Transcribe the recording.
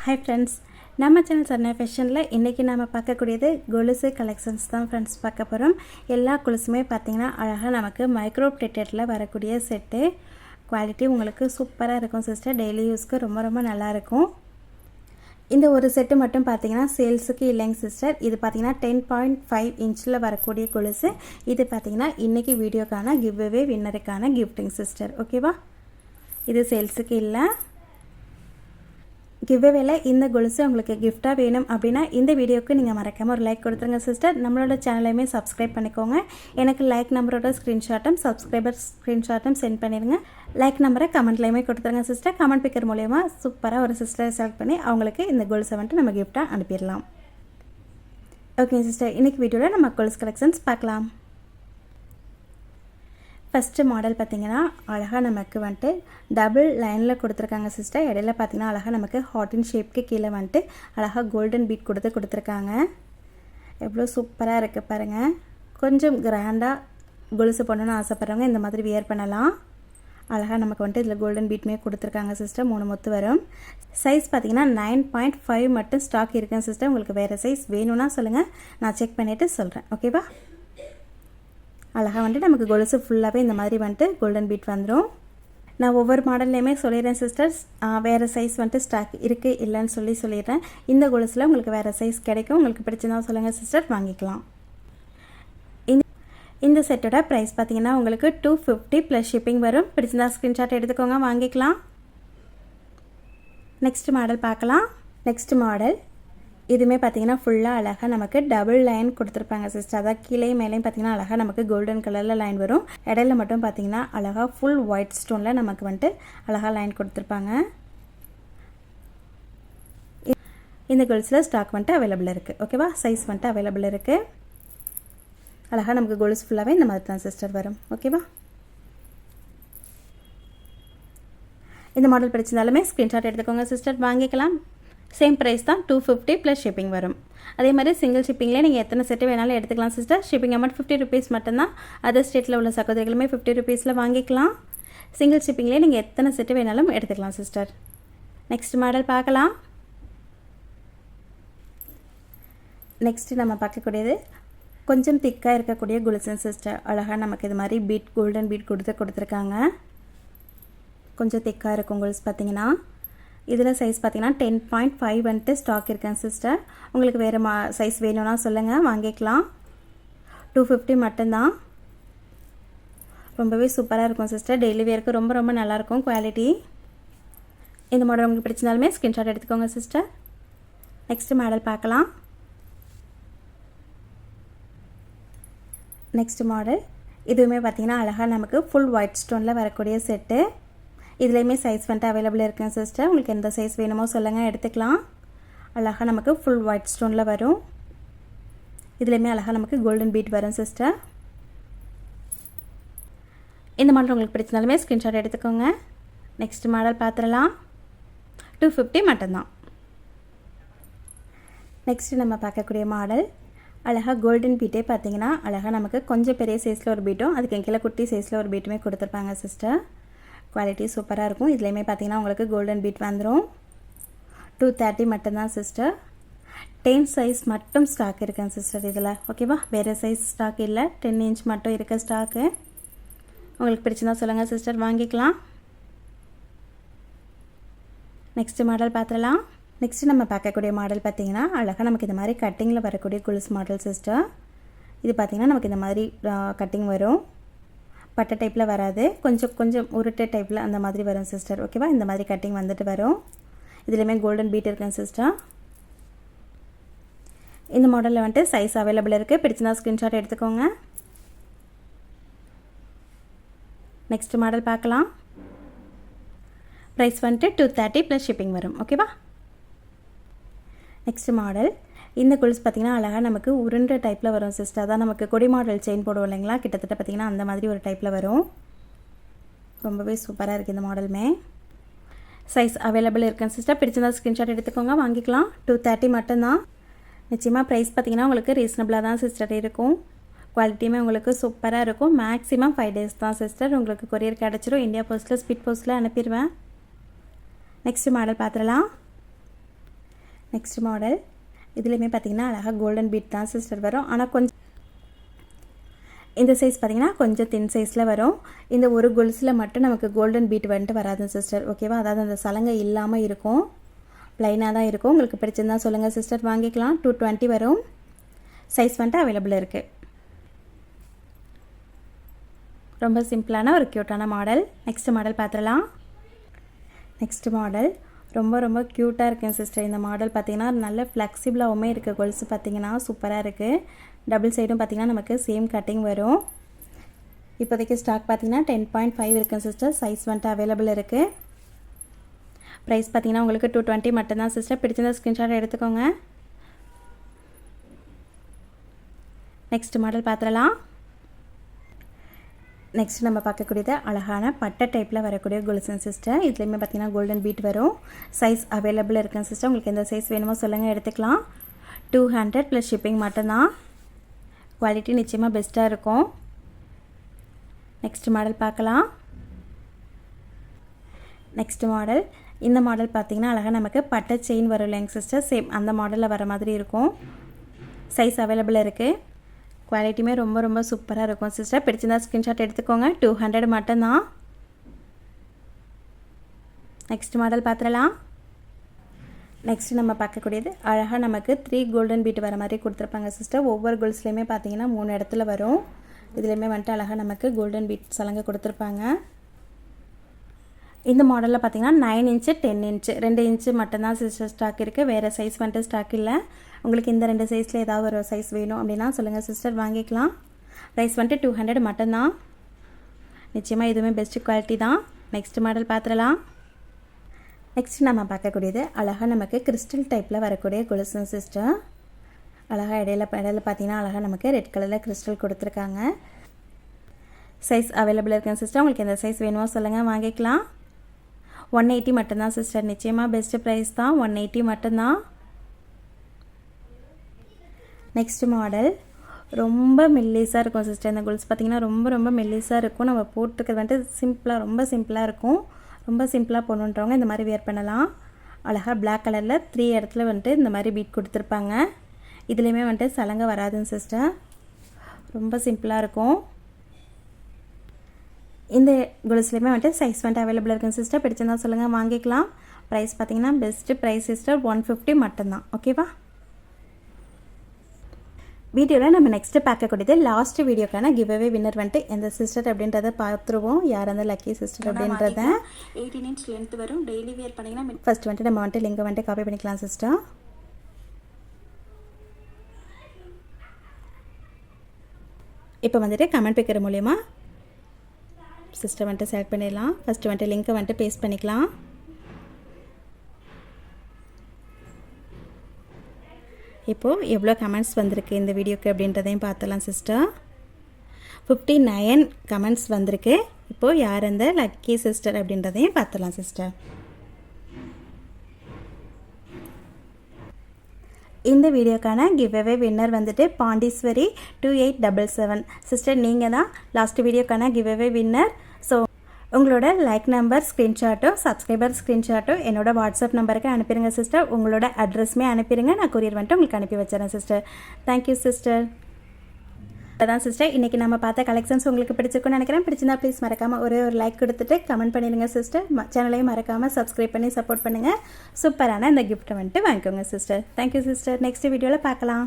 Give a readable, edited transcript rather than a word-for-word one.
Hi friends, நம்ம channel சர்ணா ஃபேஷனில் இன்றைக்கி நம்ம பார்க்கக்கூடியது கொலுசு கலெக்ஷன்ஸ் தான் ஃப்ரெண்ட்ஸ் பார்க்க போகிறோம். எல்லா கொலுசுமே பார்த்திங்கன்னா அழகாக நமக்கு மைக்ரோ பிளேட்டடில் வரக்கூடிய செட்டு. குவாலிட்டி உங்களுக்கு சூப்பராக இருக்கும் சிஸ்டர். டெய்லி யூஸ்க்கு ரொம்ப ரொம்ப நல்லாயிருக்கும். இந்த ஒரு செட்டு மட்டும் பார்த்திங்கன்னா சேல்ஸுக்கு இல்லைங்க சிஸ்டர். இது பார்த்திங்கன்னா 10.5 இன்ச்சில் வரக்கூடிய கொலுசு. இது பார்த்திங்கன்னா இன்றைக்கி வீடியோக்கான கிவ்அவே வின்னருக்கான கிஃப்டிங் சிஸ்டர். ஓகேவா? இது சேல்ஸுக்கு இல்லை. கிவ்அவேல இந்த கொலுசு உங்களுக்கு கிஃப்டாக வேணும் அப்படின்னா இந்த வீடியோவுக்கு நீங்கள் மறக்காமல் ஒரு லைக் கொடுத்துருங்க சிஸ்டர். நம்மளோட சேனலையுமே சப்ஸ்கிரைப் பண்ணிக்கோங்க. எனக்கு லைக் நம்பரோட ஸ்க்ரீன்ஷாட்டும் சப்ஸ்கிரைபர் ஸ்க்ரீன்ஷாட்டும் சென்ட் பண்ணிடுங்க. லைக் நம்பரை கமெண்ட்லேயுமே கொடுத்துருங்க சிஸ்டர். கமெண்ட் பிக்கர் மூலயமா சூப்பராக ஒரு சிஸ்டரை செலக்ட் பண்ணி அவங்களுக்கு இந்த கொலுசை வந்துட்டு நம்ம கிஃப்டாக அனுப்பிடலாம். ஓகே சிஸ்டர், இன்றைக்கி வீடியோவில் நம்ம கொலுசு கலெக்ஷன்ஸ் பார்க்கலாம். ஃபஸ்ட்டு மாடல் பார்த்திங்கன்னா அழகாக நமக்கு வந்துட்டு டபுள் லைனில் கொடுத்துருக்காங்க சிஸ்டர். இடையில பார்த்திங்கன்னா அழகாக நமக்கு ஹார்ட்டின் ஷேப்க்கு கீழே வந்துட்டு அழகாக கோல்டன் பீட் கொடுத்துருக்காங்க. எவ்வளோ சூப்பராக இருக்குது பாருங்கள். கொஞ்சம் கிராண்டாக கொலுசு பண்ணணும்னு ஆசைப்பட்றவங்க இந்த மாதிரி வியர் பண்ணலாம். அழகாக நமக்கு வந்துட்டு இதில் கோல்டன் பீட்மே கொடுத்துருக்காங்க சிஸ்டர். 3 முத்து வரும். சைஸ் பார்த்திங்கன்னா 9.5 மட்டும் ஸ்டாக் இருக்குங்க சிஸ்டர். உங்களுக்கு வேறு சைஸ் வேணும்னா சொல்லுங்கள், நான் செக் பண்ணிவிட்டு சொல்கிறேன். ஓகேவா? அழகாக வந்துட்டு நமக்கு கொலுசு ஃபுல்லாகவே இந்த மாதிரி வந்துட்டு கோல்டன் பீட் வந்துடும். நான் ஒவ்வொரு மாடல்லையுமே சொல்லிடுறேன் சிஸ்டர்ஸ். வேறு சைஸ் வந்துட்டு ஸ்டாக் இருக்குது இல்லைன்னு சொல்லிடுறேன். இந்த கொலுசில் உங்களுக்கு வேறு சைஸ் கிடைக்கும். உங்களுக்கு பிடிச்சிருந்தா சொல்லுங்கள் சிஸ்டர், வாங்கிக்கலாம். இந்த செட்டோட ப்ரைஸ் பார்த்திங்கன்னா உங்களுக்கு 250 ப்ளஸ் ஷிப்பிங் வரும். பிடிச்சிருந்தா ஸ்க்ரீன்ஷாட் எடுத்துக்கோங்க, வாங்கிக்கலாம். நெக்ஸ்ட் மாடல் பார்க்கலாம். நெக்ஸ்ட் மாடல் இதுவுமே பார்த்திங்கன்னா ஃபுல்லாக அழகாக நமக்கு டபுள் லைன் கொடுத்துருப்பாங்க சிஸ்டர். அதாவது கீழே மேலேயும் பார்த்திங்கன்னா அழகாக நமக்கு கோல்டன் கலரில் லைன் வரும். இடையில மட்டும் பார்த்திங்கன்னா அழகாக ஃபுல் ஒயிட் ஸ்டோனில் நமக்கு வந்துட்டு அழகாக லைன் கொடுத்துருப்பாங்க. இந்த கொலுசில் ஸ்டாக் வந்துட்டு அவைலபிள் இருக்குது. ஓகேவா? சைஸ் வந்துட்டு அவைலபிள் இருக்குது. அழகாக நமக்கு கொலுசு ஃபுல்லாகவே இந்த மாதிரி தான் சிஸ்டர் வரும். ஓகேவா? இந்த மாடல் பிடிச்சிருந்தாலுமே ஸ்க்ரீன்ஷாட் எடுத்துக்கோங்க சிஸ்டர், வாங்கிக்கலாம். சேம் ப்ரைஸ் தான், 250 ப்ளஸ் ஷிப்பிங் வரும். அதே மாதிரி சிங்கிள் ஷிப்பிங்லேயே நீங்கள் எத்தனை செட்டு வேணாலும் எடுத்துக்கலாம் சிஸ்டர். ஷிப்பிங் அமௌண்ட் 50 ருபீஸ் மட்டும்தான். அதர் ஸ்டேட்டில் உள்ள சகோதரிகளுமே 50 ருபீஸில் வாங்கிக்கலாம். சிங்கிள் ஷிப்பிங்லேயே நீங்கள் எத்தனை செட்டு வேணாலும் எடுத்துக்கலாம் சிஸ்டர். நெக்ஸ்ட் மாடல் பார்க்கலாம். நெக்ஸ்ட்டு நம்ம பார்க்கக்கூடியது கொஞ்சம் திக்காக இருக்கக்கூடிய கொலுசன் சிஸ்டர். அழகாக நமக்கு இது மாதிரி பீட் கோல்டன் பீட் கொடுத்துருக்காங்க. கொஞ்சம் திக்காக இருக்கும் கொலுசு பார்த்திங்கன்னா. இதில் சைஸ் பார்த்திங்கன்னா 10.5 வந்துட்டு ஸ்டாக் இருக்கேன் சிஸ்டர். உங்களுக்கு வேறு சைஸ் வேணும்னா சொல்லுங்கள், வாங்கிக்கலாம். 250 மட்டும்தான். ரொம்பவே சூப்பராக இருக்கும் சிஸ்டர். டெய்லி வேருக்கு ரொம்ப ரொம்ப நல்லாயிருக்கும் குவாலிட்டி. இந்த மாடல் உங்களுக்கு பிடிச்சிருந்தாலுமே ஸ்க்ரீன்ஷாட் எடுத்துக்கோங்க சிஸ்டர். நெக்ஸ்ட் மாடல் பார்க்கலாம். நெக்ஸ்ட் மாடல் இதுவுமே பார்த்திங்கன்னா அழகாக நமக்கு ஃபுல் ஒயிட் ஸ்டோனில் வரக்கூடிய செட்டு. இதுலேயுமே சைஸ் வந்துட்டு அவைலபிள் இருக்குங்க சிஸ்டர். உங்களுக்கு எந்த சைஸ் வேணுமோ சொல்லுங்கள், எடுத்துக்கலாம். அழகாக நமக்கு ஃபுல் ஒயிட் ஸ்டோனில் வரும். இதுலேயுமே அழகாக நமக்கு கோல்டன் பீட் வரும் சிஸ்டர். இந்த மாடல் உங்களுக்கு பிடிச்சிருந்தாலுமே ஸ்க்ரீன்ஷாட் எடுத்துக்கோங்க. நெக்ஸ்ட் மாடல் பார்த்துடலாம். 250 மட்டும்தான். நெக்ஸ்ட்டு நம்ம பார்க்கக்கூடிய மாடல் அழகாக கோல்டன் பீட்டே பார்த்திங்கன்னா அழகாக நமக்கு கொஞ்சம் பெரிய சைஸில் ஒரு பீட்டும் அதுக்கு கீழே குட்டி சைஸில் ஒரு பீட்டுமே கொடுத்துருப்பாங்க சிஸ்டர். குவாலிட்டி சூப்பராக இருக்கும். இதுலேயுமே பார்த்திங்கன்னா உங்களுக்கு கோல்டன் பீட் வந்துடும். 230 மட்டும்தான் சிஸ்டர். 10 சைஸ் மட்டும் ஸ்டாக் இருக்குங்க சிஸ்டர் இதில். ஓகேவா? வேறு சைஸ் ஸ்டாக் இல்லை. 10 இன்ச் மட்டும் இருக்க ஸ்டாக்கு. உங்களுக்கு பிடிச்சிருந்தா சொல்லுங்கள் சிஸ்டர், வாங்கிக்கலாம். நெக்ஸ்ட் மாடல் பார்த்துடலாம். நெக்ஸ்ட்டு நம்ம பார்க்கக்கூடிய மாடல் பார்த்திங்கன்னா அழகாக நமக்கு இந்த மாதிரி கட்டிங்கில் வரக்கூடிய கொலுசு மாடல் சிஸ்டர். இது பார்த்திங்கன்னா நமக்கு இந்த மாதிரி கட்டிங் வரும். பட்டை டைப்பில் வராது, கொஞ்சம் உருட்டை டைப்பில் அந்த மாதிரி வரும் சிஸ்டர். ஓகேவா? இந்த மாதிரி கட்டிங் வந்துட்டு வரும். இதுலேயுமே கோல்டன் பீட் இருக்குங்க சிஸ்டர். இந்த மாடலில் வந்துட்டு சைஸ் அவைலபிள் இருக்குது. பிடிச்சிருந்தா ஸ்க்ரீன்ஷாட் எடுத்துக்கோங்க. நெக்ஸ்ட் மாடல் பார்க்கலாம். ப்ரைஸ் வந்துட்டு 230 ப்ளஸ் ஷிப்பிங் வரும். ஓகேவா? நெக்ஸ்ட் மாடல் இந்த கொலுசு பார்த்திங்கன்னா அழகாக நமக்கு உருண்டை டைப்பில் வரும் சிஸ்டர். அதான் நமக்கு கொடி மாடல் செயின் போடுவோம் இல்லைங்களா, கிட்டத்தட்ட பார்த்திங்கன்னா அந்த மாதிரி ஒரு டைப்பில் வரும். ரொம்பவே சூப்பராக இருக்குது இந்த மாடலுமே. சைஸ் அவைலபிள் இருக்குங்க சிஸ்டர். பிடிச்சிருந்தா ஸ்க்ரீன்ஷாட் எடுத்துக்கோங்க, வாங்கிக்கலாம். 230 மட்டும்தான். நிச்சயமாக ப்ரைஸ் பார்த்திங்கன்னா உங்களுக்கு ரீசனபிளாக தான் சிஸ்டர் இருக்கும். குவாலிட்டியுமே உங்களுக்கு சூப்பராக இருக்கும். மேக்ஸிமம் 5 days தான் சிஸ்டர். உங்களுக்கு கொரியர் கிடச்சிரும். இந்தியா போஸ்ட்டில் ஸ்பீட் போஸ்ட்டில் அனுப்பிடுவேன். நெக்ஸ்ட் மாடல் பார்த்துடலாம். நெக்ஸ்ட் மாடல் இதுலேயுமே பார்த்திங்கன்னா அழகாக கோல்டன் பீட் தான் சிஸ்டர் வரும். ஆனால் கொஞ்சம் இந்த சைஸ் பார்த்திங்கன்னா கொஞ்சம் தின் சைஸில் வரும். இந்த ஒரு கொலுசில் மட்டும் நமக்கு கோல்டன் பீட் வந்துட்டு வராது சிஸ்டர், ஓகேவா? அதாவது அந்த சலங்கை இல்லாமல் இருக்கும், ப்ளைனாக தான் இருக்கும். உங்களுக்கு பிடிச்சிருந்தா சொல்லுங்கள் சிஸ்டர், வாங்கிக்கலாம். 220 வரும். சைஸ் வந்துட்டு அவைலபிள் இருக்குது. ரொம்ப சிம்பிளான ஒரு க்யூட்டான மாடல். நெக்ஸ்ட் மாடல் பார்த்துடலாம். நெக்ஸ்ட் மாடல் ரொம்ப ரொம்ப க்யூட்டாக இருக்குங்க சிஸ்டர். இந்த மாடல் பார்த்திங்கன்னா நல்ல ஃப்ளெக்சிபிளாகவுமே இருக்குது. கொலுசு பார்த்திங்கன்னா சூப்பராக இருக்குது. டபுள் சைடும் பார்த்திங்கன்னா நமக்கு சேம் கட்டிங் வரும். இப்போதைக்கு ஸ்டாக் பார்த்திங்கன்னா 10.5 இருக்குங்க சிஸ்டர். சைஸ் வந்துட்டு அவைலபிள் இருக்குது. ப்ரைஸ் பார்த்திங்கன்னா உங்களுக்கு 220 மட்டும்தான் சிஸ்டர். பிடிச்சிருந்த ஸ்க்ரீன்ஷாட் எடுத்துக்கோங்க. நெக்ஸ்ட் மாடல் பார்த்துடலாம். நெக்ஸ்ட் நம்ம பார்க்கக்கூடியது அழகான பட்டை டைப்பில் வரக்கூடிய கொலுசன் சிஸ்டர். இதுலேயுமே பார்த்திங்கன்னா கோல்டன் பீட் வரும். சைஸ் அவைலபிள் இருக்குங்க சிஸ்டர். உங்களுக்கு எந்த சைஸ் வேணுமோ சொல்லுங்கள், எடுத்துக்கலாம். 200 + ஷிப்பிங் மட்டும்தான். குவாலிட்டி நிச்சயமாக பெஸ்ட்டாக இருக்கும். நெக்ஸ்ட் மாடல் பார்க்கலாம். நெக்ஸ்ட் மாடல் இந்த மாடல் பார்த்திங்கன்னா அழகாக நமக்கு பட்டை செயின் வரும் இல்லைங்க சிஸ்டர். சேம் அந்த மாடலில் வர மாதிரி இருக்கும். சைஸ் அவைலபிள் இருக்குது. குவாலிட்டியுமே ரொம்ப ரொம்ப சூப்பராக இருக்கும் சிஸ்டர். பிடிச்சிருந்தா ஸ்க்ரீன்ஷாட் எடுத்துக்கோங்க. 200 மட்டும்தான். நெக்ஸ்ட் மாடல் பார்த்துடலாம். நெக்ஸ்ட் நம்ம பார்க்கக்கூடியது அழகாக நமக்கு 3 கோல்டன் பீட் வர மாதிரி கொடுத்துருப்பாங்க சிஸ்டர். ஒவ்வொரு கோல்ஸ்லேயுமே பார்த்தீங்கன்னா 3 இடத்துல வரும். இதுலேயுமே வந்துட்டு அழகாக நமக்கு கோல்டன் பீட் சலங்கை கொடுத்துருப்பாங்க. இந்த மாடலில் பார்த்திங்கன்னா 9 இன்ச்சு 10 இன்ச்சு 2 இன்ச்சு மட்டும்தான் சிஸ்டர் ஸ்டாக் இருக்குது. வேறு சைஸ் வந்துட்டு ஸ்டாக் இல்லை. உங்களுக்கு இந்த 2 சைஸில் ஏதாவது ஒரு சைஸ் வேணும் அப்படின்னா சொல்லுங்கள் சிஸ்டர், வாங்கிக்கலாம். ப்ரைஸ் வந்துட்டு 200 மட்டும்தான். நிச்சயமாக இதுவுமே பெஸ்ட்டு குவாலிட்டி தான். நெக்ஸ்ட் மாடல் பார்த்துடலாம். நெக்ஸ்ட் நம்ம பார்க்கக்கூடியது அழகாக நமக்கு கிறிஸ்டல் டைப்பில் வரக்கூடிய கொலுசு சிஸ்டர். அழகாக இடையில பார்த்திங்கன்னா அழகாக நமக்கு ரெட் கலரில் கிறிஸ்டல் கொடுத்துருக்காங்க. சைஸ் அவைலபிள் இருக்குங்க சிஸ்டர். உங்களுக்கு எந்த சைஸ் வேணுமோ சொல்லுங்கள், வாங்கிக்கலாம். 180 மட்டும்தான் சிஸ்டர். நிச்சயமாக பெஸ்ட்டு ப்ரைஸ் தான். 180 மட்டும்தான். நெக்ஸ்ட் மாடல் ரொம்ப மெல்லிஸாக இருக்கும் சிஸ்டர். இந்த கொலுசு பார்த்திங்கன்னா ரொம்ப ரொம்ப மெல்லிஸாக இருக்கும். நம்ம போட்டுக்கிறது வந்துட்டு சிம்பிளாக ரொம்ப சிம்பிளாக இருக்கும். ரொம்ப சிம்பிளாக போடணுன்றவங்க இந்த மாதிரி வேர் பண்ணலாம். அழகாக பிளாக் கலரில் 3 இடத்துல வந்துட்டு இந்த மாதிரி பீட் கொடுத்துருப்பாங்க. இதுலேயுமே வந்துட்டு சலங்கை வராதுங்க சிஸ்டர். ரொம்ப சிம்பிளாக இருக்கும். இந்த கொலுசுலேயுமே வந்துட்டு சைஸ் வந்துட்டு அவைலபிள் இருக்குங்க சிஸ்டர். பிடிச்சிருந்தா சொல்லுங்கள், வாங்கிக்கலாம். ப்ரைஸ் பார்த்திங்கன்னா பெஸ்ட்டு ப்ரைஸ் சிஸ்டர் 150 மட்டும்தான், ஓகேவா? வீடியோவில் நம்ம நெக்ஸ்ட்டு பார்க்கக்கூடியது லாஸ்ட் வீடியோக்கான கிவ்அவே வின்னர் வந்துட்டு எந்த சிஸ்டர் அப்படின்றத பார்த்துருவோம். யார் அந்த லக்கி சிஸ்டர் அப்படின்றத. 18 இன்ச் லென்த் வரும். டெய்லி வேர் பண்ணிங்கன்னா ஃபஸ்ட் வந்துட்டு நம்ம வந்துட்டு லிங்கை வந்துட்டு காப்பி பண்ணிக்கலாம் சிஸ்டர். இப்போ வந்துட்டு கமெண்ட் பிக்கர் மூலயமா சிஸ்டர் வந்துட்டு செலக்ட் பண்ணிடலாம். ஃபஸ்ட்டு வந்துட்டு லிங்க்கை வந்துட்டு பேஸ்ட் பண்ணிக்கலாம். இப்போது எவ்வளோ கமெண்ட்ஸ் வந்திருக்கு இந்த வீடியோக்கு அப்படின்றதையும் பார்த்துலாம் சிஸ்டர். 59 கமெண்ட்ஸ் வந்திருக்கு. இப்போது யார் அந்த லக்கி சிஸ்டர் அப்படின்றதையும் பார்த்துலாம் சிஸ்டர். இந்த வீடியோக்கான கிவ்அவே வின்னர் வந்துட்டு பாண்டீஸ்வரி 2877 சிஸ்டர். நீங்கள் தான் லாஸ்ட் வீடியோக்கான கிவ்அவே வின்னர். ஸோ உங்களோட லைக் நம்பர் ஸ்க்ரீன்ஷாட்டோ சப்ஸ்கிரைபர் ஸ்க்ரீன்ஷாட்டோ என்னோட வாட்ஸ்அப் நம்பருக்கு அனுப்பிடுங்க சிஸ்டர். உங்களோட அட்ரஸுமே அனுப்பிடுங்க. நான் கொரியர் வந்துட்டு உங்களுக்கு அனுப்பி வச்சிடறேன் சிஸ்டர். Thank you sister. அதான் சிஸ்டர் இன்றைக்கி நம்ம பார்த்த கலெக்ஷன்ஸ் உங்களுக்கு பிடிச்சிருக்குன்னு நினைக்கிறேன். பிடிச்சிருந்தா ப்ளீஸ் மறக்காமல் ஒரு லைக் கொடுத்துட்டு கமெண்ட் பண்ணிடுங்க சிஸ்டர். சேனலையும் மறக்காமல் சப்ஸ்கிரைப் பண்ணி சப்போர்ட் பண்ணுங்கள். சூப்பரான இந்த கிஃப்ட்டை வந்துட்டு வாங்கிக்கோங்க சிஸ்டர். Thank you sister. நெக்ஸ்ட் வீடியோவில் பார்க்கலாம்.